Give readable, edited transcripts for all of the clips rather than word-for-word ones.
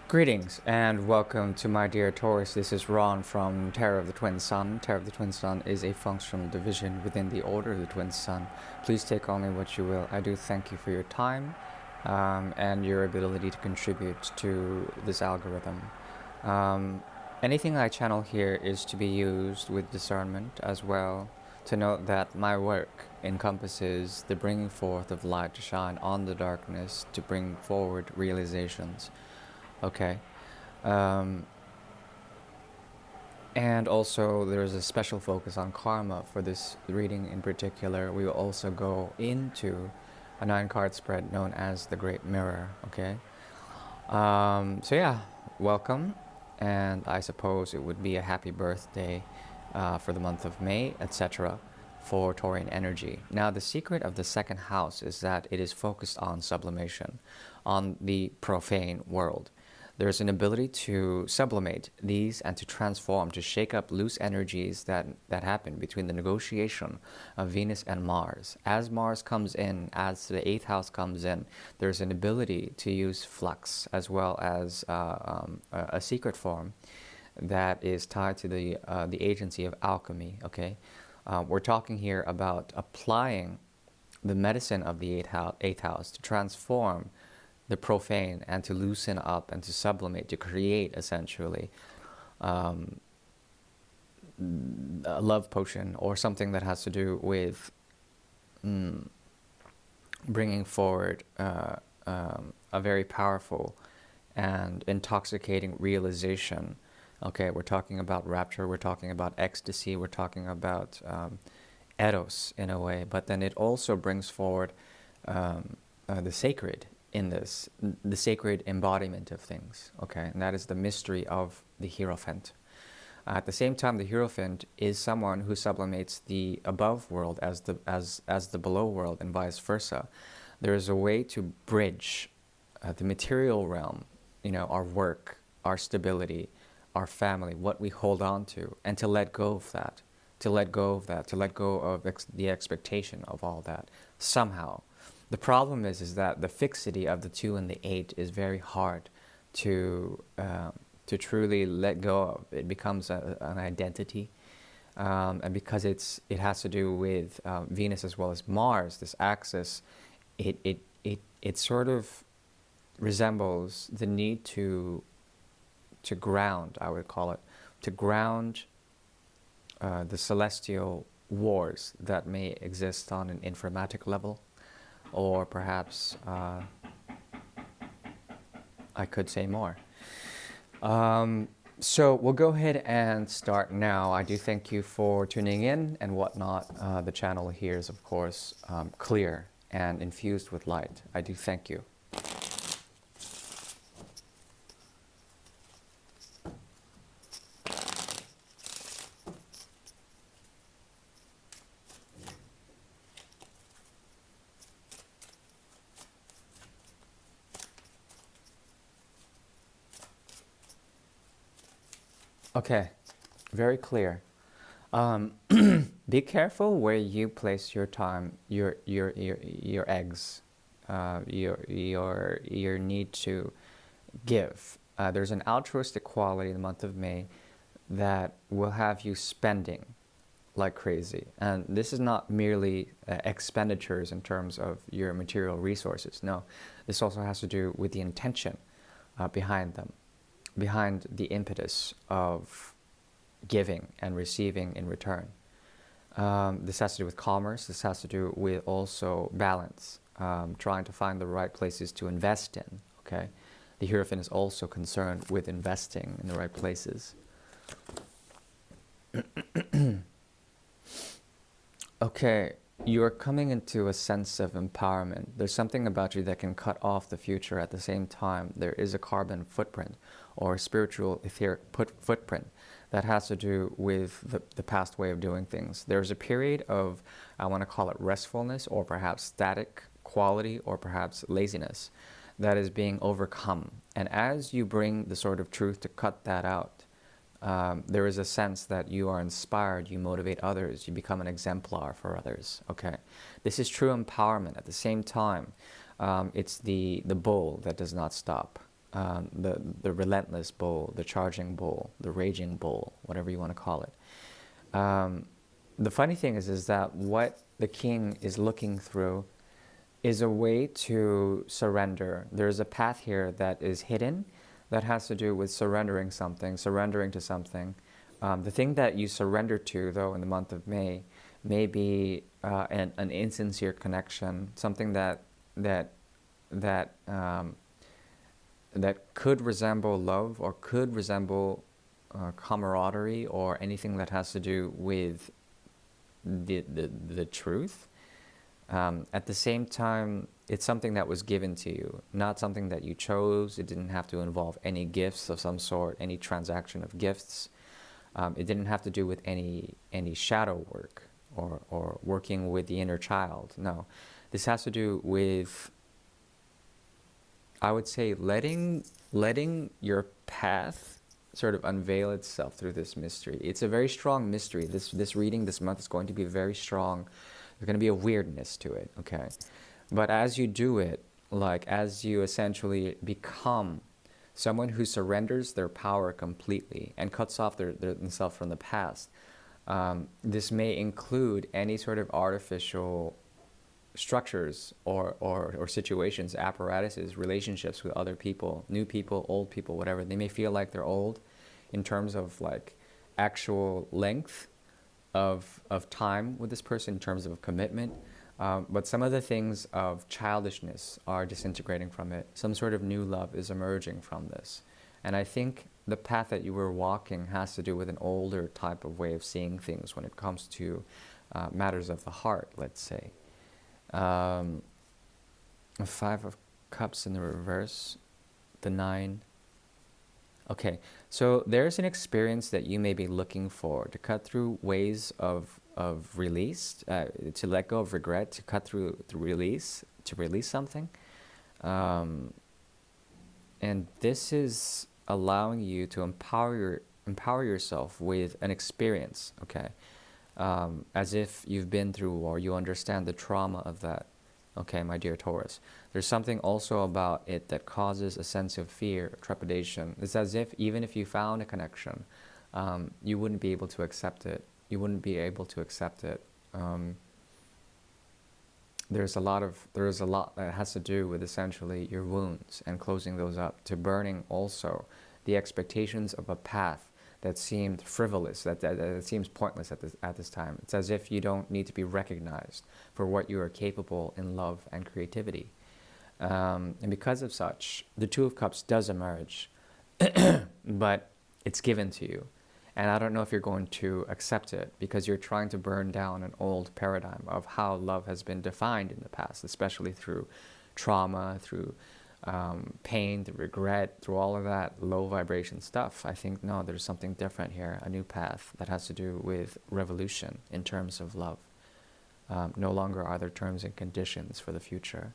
Greetings and welcome to my dear Taurus. This is Ron from Tarot of the Twin Sun. Tarot of the Twin Sun is a functional division within the Order of the Twin Sun. Please take only what you will. I do thank you for your time and your ability to contribute to this algorithm. Anything I channel here is to be used with discernment as well. To note that my work encompasses the bringing forth of light to shine on the darkness to bring forward realizations. Okay. Um, and also there's a special focus on karma for this reading in particular. We will also go into a 9-card spread known as the Great Mirror. Okay. So yeah, welcome. And I suppose it would be a happy birthday for the month of May, etc. for Taurian energy. Now, the secret of the second house is that it is focused on sublimation, on the profane world. There's an ability to sublimate these and to transform, to shake up loose energies that happen between the negotiation of Venus and Mars. As Mars comes in, as the 8th house comes in, there's an ability to use flux as well as a secret form that is tied to the agency of alchemy. Okay, we're talking here about applying the medicine of the 8th house to transform the profane and to loosen up and to sublimate, to create essentially a love potion or something that has to do with bringing forward a very powerful and intoxicating realization. Okay, we're talking about rapture, we're talking about ecstasy, we're talking about eros in a way, but then it also brings forward the sacred in this, the sacred embodiment of things, okay? And that is the mystery of the Hierophant. At the same time, the Hierophant is someone who sublimates the above world as the below world and vice versa. There is a way to bridge the material realm, you know, our work, our stability, our family, what we hold on to, and to let go of that, to let go of that, to let go of the expectation of all that, somehow. The problem is that the fixity of the 2 and the 8 is very hard to truly let go of. It becomes an identity, and because it has to do with Venus as well as Mars, this axis, it sort of resembles the need to ground, I would call it, to ground the celestial wars that may exist on an informatic level. Or perhaps I could say more. So we'll go ahead and start now. I do thank you for tuning in and whatnot. The channel here is, of course, clear and infused with light. I do thank you. Okay, very clear. Be careful where you place your time, your eggs, your need to give. There's an altruistic quality in the month of May that will have you spending like crazy, and this is not merely expenditures in terms of your material resources. No, this also has to do with the intention behind them, behind the impetus of giving and receiving in return. This has to do with commerce. This has to do with also balance, trying to find the right places to invest in. Okay, the Hierophant is also concerned with investing in the right places. Okay, you are coming into a sense of empowerment. There's something about you that can cut off the future. At the same time, there is a carbon footprint or a spiritual etheric footprint that has to do with the past way of doing things. There's a period of, I want to call it restfulness, or perhaps static quality, or perhaps laziness that is being overcome. And as you bring the sort of truth to cut that out, there is a sense that you are inspired, you motivate others, you become an exemplar for others. Okay, this is true empowerment. At the same time, it's the bull that does not stop. the relentless bull, the charging bull, the raging bull, whatever you want to call it. The funny thing is that what the king is looking through is a way to surrender. There's a path here that is hidden that has to do with surrendering something, surrendering to something. The thing that you surrender to, though, in the month of May, may be an insincere connection, something that could resemble love or could resemble camaraderie or anything that has to do with the truth. At the same time, it's something that was given to you, not something that you chose. It didn't have to involve any gifts of some sort, any transaction of gifts. It didn't have to do with any shadow work or working with the inner child. No, this has to do with, I would say, letting your path sort of unveil itself through this mystery. It's a very strong mystery. This reading this month is going to be very strong. There's going to be a weirdness to it, okay? But as you do it, like as you essentially become someone who surrenders their power completely and cuts off themselves from the past, this may include any sort of artificial structures or situations, apparatuses, relationships with other people, new people, old people, whatever. They may feel like they're old in terms of like actual length of time with this person, in terms of commitment. But some of the things of childishness are disintegrating from it. Some sort of new love is emerging from this. And I think the path that you were walking has to do with an older type of way of seeing things when it comes to matters of the heart, let's say. A 5 of Cups in the reverse, the 9. Okay, so there's an experience that you may be looking for to cut through ways of release, to let go of regret, to cut through release, to release something. And this is allowing you to empower yourself with an experience, okay? As if you've been through or you understand the trauma of that, okay, my dear Taurus. There's something also about it that causes a sense of fear, trepidation. It's as if even if you found a connection, you wouldn't be able to accept it. You wouldn't be able to accept it. There's a lot that has to do with essentially your wounds and closing those up, to burning also the expectations of a path that seemed frivolous, that seems pointless at this time. It's as if you don't need to be recognized for what you are capable in love and creativity. And because of such, the 2 of Cups does emerge, but it's given to you. And I don't know if you're going to accept it, because you're trying to burn down an old paradigm of how love has been defined in the past, especially through trauma, through pain, through regret, through all of that low vibration stuff. I think, no, there's something different here, a new path that has to do with revolution in terms of love. No longer are there terms and conditions for the future.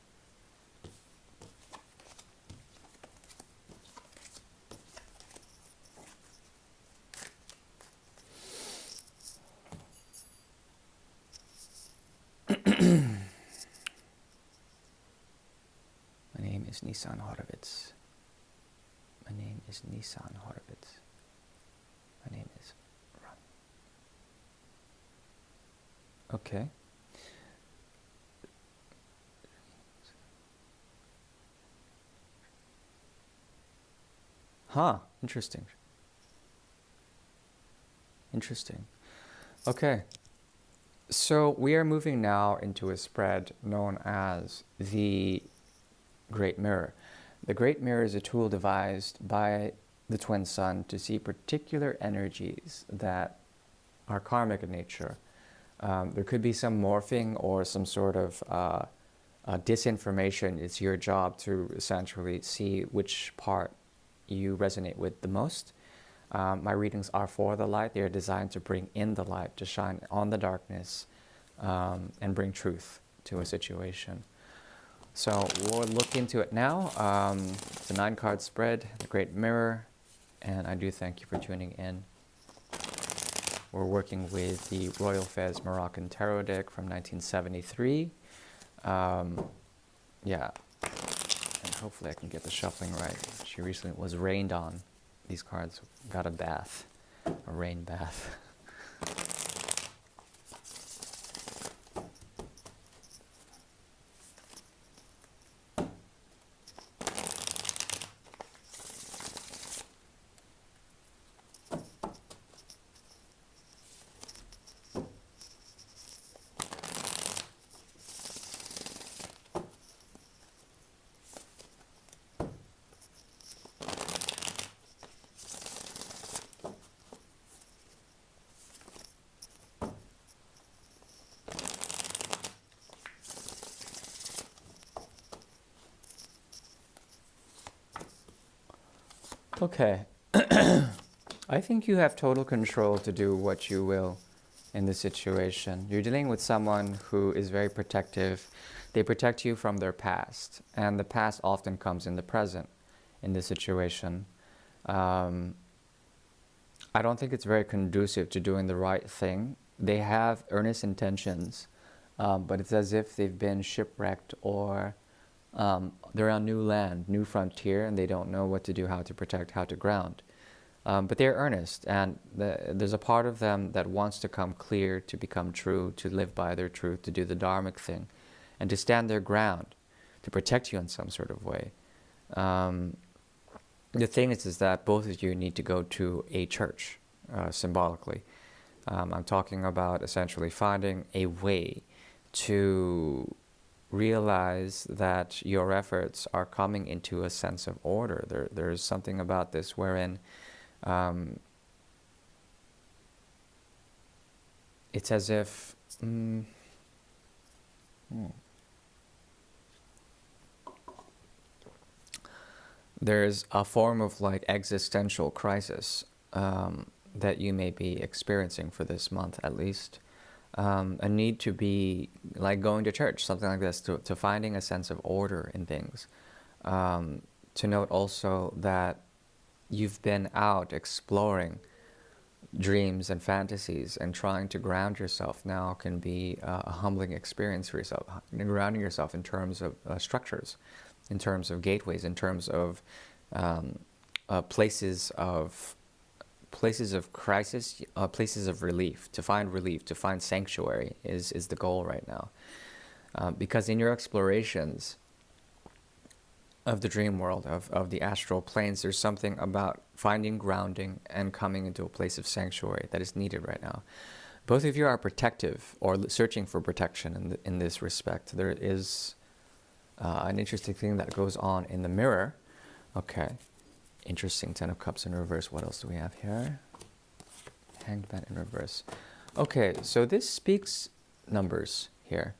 My name is Nissan Horowitz. My name is Nissan Horowitz. My name is Ron. Okay. Huh, interesting. Interesting. Okay. So we are moving now into a spread known as the Great Mirror. The Great Mirror is a tool devised by the Twin Sun to see particular energies that are karmic in nature. There could be some morphing or some sort of disinformation. It's your job to essentially see which part you resonate with the most. My readings are for the light. They are designed to bring in the light, to shine on the darkness, and bring truth to a situation. So we'll look into it now. It's a 9-card spread, the Great Mirror, and I do thank you for tuning in. We're working with the Royal Fez Moroccan Tarot deck from 1973. Yeah, and Hopefully I can get the shuffling right. She recently was rained on. These cards got a bath, a rain bath. Okay. I think you have total control to do what you will in this situation. You're dealing with someone who is very protective. They protect you from their past, and the past often comes in the present in this situation. I don't think it's very conducive to doing the right thing. They have earnest intentions, but it's as if they've been shipwrecked, or they're on new land, new frontier, and they don't know what to do, how to protect, how to ground. But they're earnest, and there's a part of them that wants to come clear, to become true, to live by their truth, to do the dharmic thing, and to stand their ground, to protect you in some sort of way. The thing is that both of you need to go to a church, symbolically. I'm talking about essentially finding a way to realize that your efforts are coming into a sense of order. There's something about this wherein it's as if there's a form of like existential crisis that you may be experiencing for this month at least. A need to be like going to church, something like this, to finding a sense of order in things. To note also that you've been out exploring dreams and fantasies, and trying to ground yourself now can be a humbling experience for yourself. Grounding yourself in terms of structures, in terms of gateways, in terms of places of crisis, places of relief, to find sanctuary is the goal right now. Because in your explorations of the dream world, of the astral planes, there's something about finding grounding and coming into a place of sanctuary that is needed right now. Both of you are protective, or searching for protection in this respect. There is an interesting thing that goes on in the mirror. Okay. Interesting. 10 of Cups in reverse. What else do we have here? Hanged Man in reverse. Okay, so this speaks numbers here.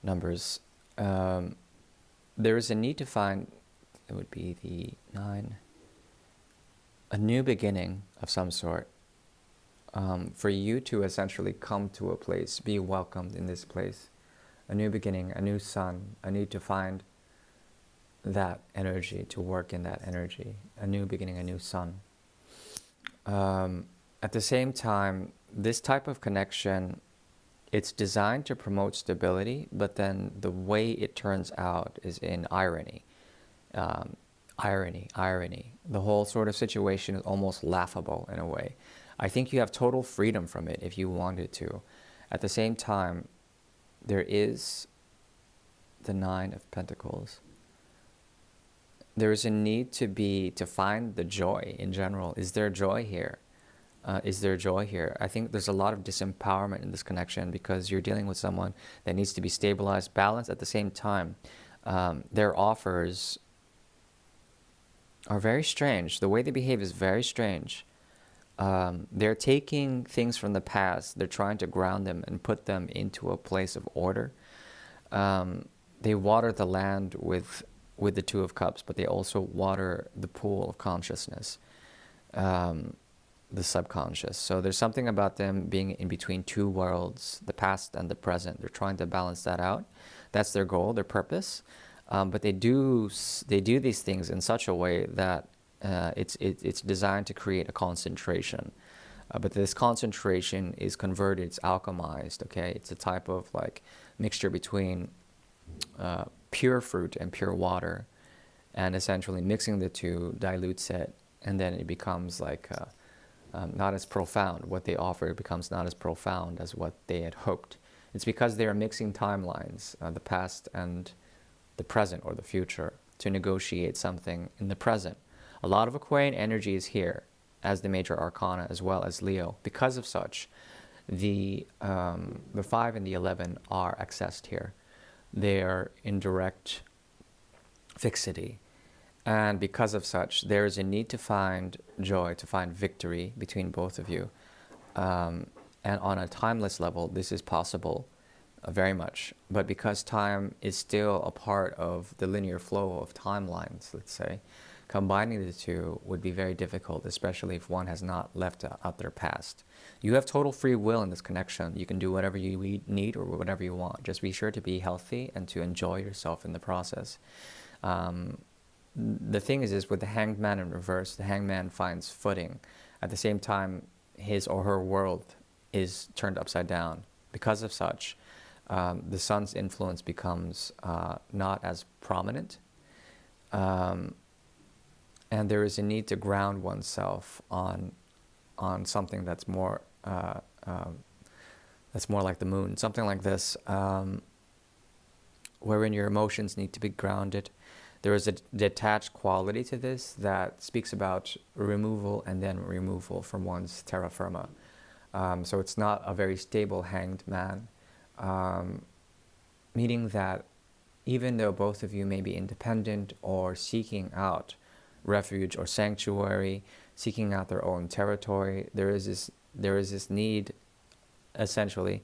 Numbers. There is a need to find, it would be the 9, a new beginning of some sort. For you to essentially come to a place, be welcomed in this place. A new beginning, a new sun, a need to find that energy, to work in that energy, a new beginning, a new sun. At the same time, this type of connection, it's designed to promote stability, but then the way it turns out is in irony. Irony. The whole sort of situation is almost laughable in a way. I think you have total freedom from it if you wanted to. At the same time, there is the 9 of Pentacles. There is a need to find the joy in general. Is there joy here? Is there joy here? I think there's a lot of disempowerment in this connection, because you're dealing with someone that needs to be stabilized, balanced. At the same time, their offers are very strange. The way they behave is very strange. They're taking things from the past. They're trying to ground them and put them into a place of order. They water the land with the 2 of Cups, but they also water the pool of consciousness, the subconscious. So there's something about them being in between 2 worlds, the past and the present. They're trying to balance that out. That's their goal, their purpose. But they do these things in such a way that it's designed to create a concentration. But this concentration is converted, it's alchemized, okay? It's a type of like mixture between pure fruit and pure water. and essentially mixing the two dilutes it, and then it becomes like not as profound. What they offer becomes not as profound as what they had hoped. It's because they are mixing timelines, the past and the present or the future, to negotiate something in the present. A lot of Aquarian energy is here as the major arcana as well as Leo. Because of such, the 5 and the 11 are accessed here. They are in direct fixity. And because of such, there is a need to find joy, to find victory between both of you. And on a timeless level, this is possible very much. But because time is still a part of the linear flow of timelines, let's say, combining the two would be very difficult, especially if one has not left out their past. You have total free will in this connection. You can do whatever you need or whatever you want. Just be sure to be healthy and to enjoy yourself in the process. The thing is with the Hanged Man in reverse, the Hanged Man finds footing. At the same time, his or her world is turned upside down. Because of such, the Sun's influence becomes not as prominent. And there is a need to ground oneself on something that's more like the moon, something like this, wherein your emotions need to be grounded. There is a detached quality to this that speaks about removal and then removal from one's terra firma. So it's not a very stable hanged man, meaning that even though both of you may be independent or seeking out refuge or sanctuary, seeking out their own territory, there is this need, essentially,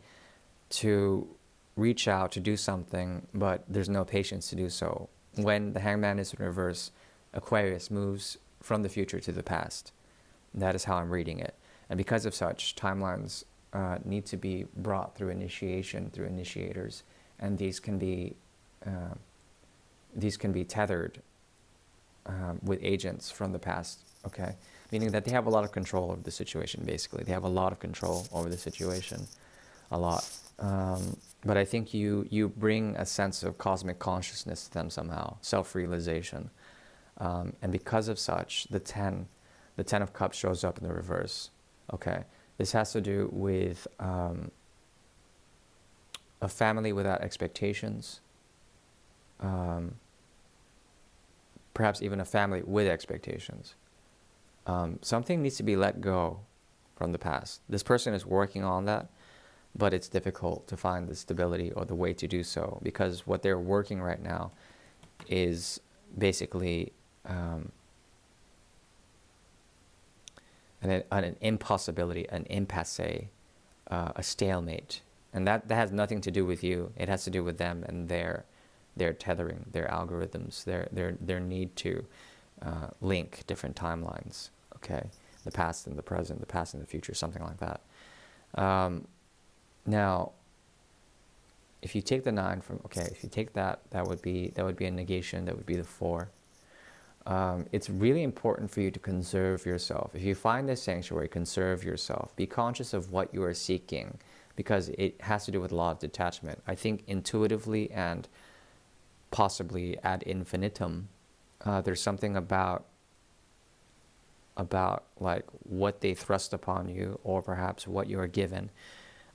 to reach out to do something, but there's no patience to do so. When the Hangman is in reverse, Aquarius moves from the future to the past. That is how I'm reading it. And because of such, timelines need to be brought through initiation, through initiators, and these can be tethered with agents from the past. Okay, meaning that they have a lot of control over the situation. Basically, they have a lot of control over the situation, a lot. But I think you bring a sense of cosmic consciousness to them somehow, self-realization, and because of such, the 10 of Cups shows up in the reverse. Okay, this has to do with a family without expectations, perhaps even a family with expectations. Something needs to be let go from the past. This person is working on that, but it's difficult to find the stability or the way to do so, because what they're working right now is basically an impossibility, an impasse, a stalemate. And that has nothing to do with you. It has to do with them and their tethering, their algorithms, their need to link different timelines. Okay, the past and the present, the past and the future, something like that. Now, if you take the 9 from, okay, if you take that would be a negation. That would be the 4. It's really important for you to conserve yourself. If you find this sanctuary, conserve yourself. Be conscious of what you are seeking, because it has to do with a lot of detachment. I think intuitively and possibly ad infinitum, there's something about like what they thrust upon you, or perhaps what you are given.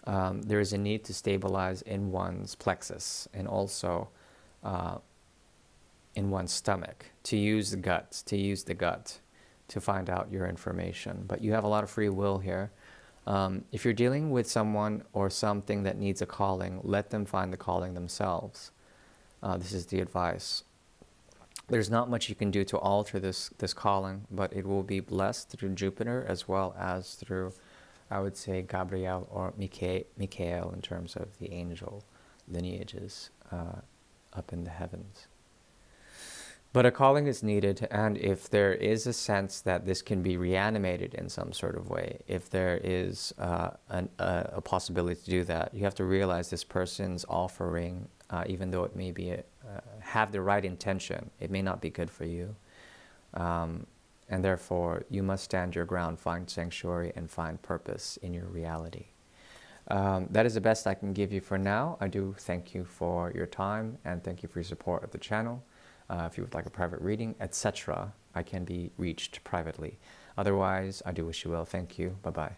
There is a need to stabilize in one's plexus, and also in one's stomach, to use the gut to find out your information. But you have a lot of free will here. If you're dealing with someone or something that needs a calling, let them find the calling themselves. This is the advice. There's not much you can do to alter this calling, but it will be blessed through Jupiter as well as through, I would say, Gabriel or Michael in terms of the angel lineages up in the heavens. But a calling is needed, and if there is a sense that this can be reanimated in some sort of way, if there is a possibility to do that, you have to realize this person's offering, even though it may be have the right intention, it may not be good for you. And therefore, you must stand your ground, find sanctuary, and find purpose in your reality. That is the best I can give you for now. I do thank you for your time, and thank you for your support of the channel. if you would like a private reading, etc., I can be reached privately. Otherwise, I do wish you well. Thank you. Bye-bye.